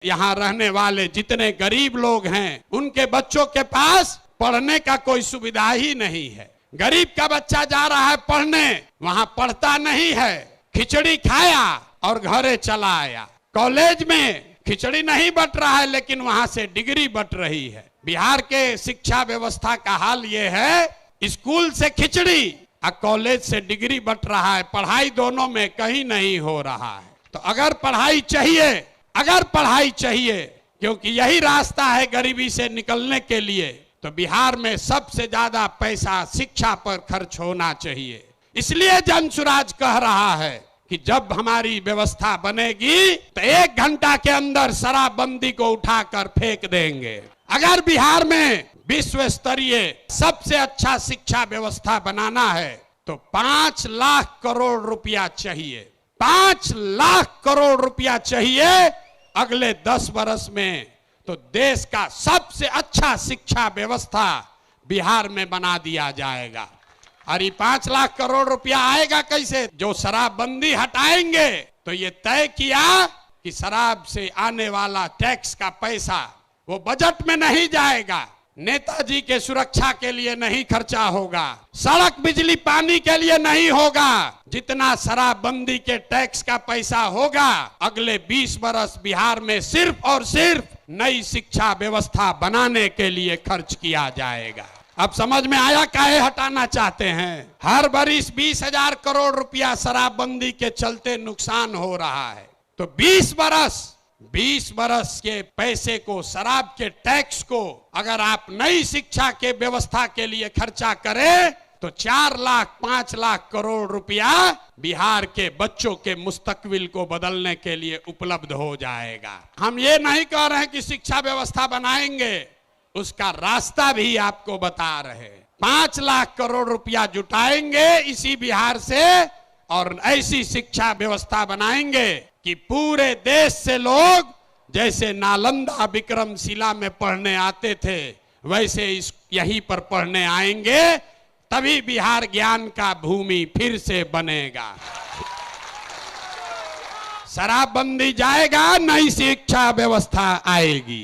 यहाँ रहने वाले जितने गरीब लोग हैं उनके बच्चों के पास पढ़ने का कोई सुविधा ही नहीं है। गरीब का बच्चा जा रहा है पढ़ने, वहाँ पढ़ता नहीं है, खिचड़ी खाया और घरे चला आया। कॉलेज में खिचड़ी नहीं बट रहा है लेकिन वहाँ से डिग्री बट रही है। बिहार के शिक्षा व्यवस्था का हाल ये है, स्कूल से खिचड़ी और कॉलेज से डिग्री बट रहा है। पढ़ाई दोनों में कहीं नहीं हो रहा है। तो अगर पढ़ाई चाहिए क्योंकि यही रास्ता है गरीबी से निकलने के लिए, तो बिहार में सबसे ज्यादा पैसा शिक्षा पर खर्च होना चाहिए। इसलिए जनसुराज कह रहा है कि जब हमारी व्यवस्था बनेगी तो 1 घंटा के अंदर शराबबंदी को उठाकर फेंक देंगे। अगर बिहार में विश्व स्तरीय सबसे अच्छा शिक्षा व्यवस्था बनाना है तो 5 लाख करोड़ रुपया चाहिए। 5 लाख करोड़ रुपया चाहिए अगले 10 वर्ष में, तो देश का सबसे अच्छा शिक्षा व्यवस्था बिहार में बना दिया जाएगा। और ये 5 लाख करोड़ रुपया आएगा कैसे? जो शराबबंदी हटाएंगे तो ये तय किया कि शराब से आने वाला टैक्स का पैसा वो बजट में नहीं जाएगा, नेताजी के सुरक्षा के लिए नहीं खर्चा होगा, सड़क बिजली पानी के लिए नहीं होगा। जितना शराबबंदी के टैक्स का पैसा होगा अगले 20 वर्ष बिहार में सिर्फ और सिर्फ नई शिक्षा व्यवस्था बनाने के लिए खर्च किया जाएगा। अब समझ में आया काहे हटाना चाहते हैं? हर बरिस 20,000 करोड़ रुपया शराबबंदी के चलते नुकसान हो रहा है, तो 20 बरस के पैसे को, शराब के टैक्स को अगर आप नई शिक्षा के व्यवस्था के लिए खर्चा करें तो 4 लाख 5 लाख करोड़ रुपया बिहार के बच्चों के मुस्तकबिल को बदलने के लिए उपलब्ध हो जाएगा। हम ये नहीं कह रहे हैं कि शिक्षा व्यवस्था बनाएंगे, उसका रास्ता भी आपको बता रहे। 5 लाख करोड़ रुपया जुटाएंगे इसी बिहार से और ऐसी शिक्षा व्यवस्था बनाएंगे कि पूरे देश से लोग जैसे नालंदा विक्रमशिला में पढ़ने आते थे वैसे यहीं पर पढ़ने आएंगे, तभी बिहार ज्ञान का भूमि फिर से बनेगा। शराबबंदी जाएगा, नई शिक्षा व्यवस्था आएगी।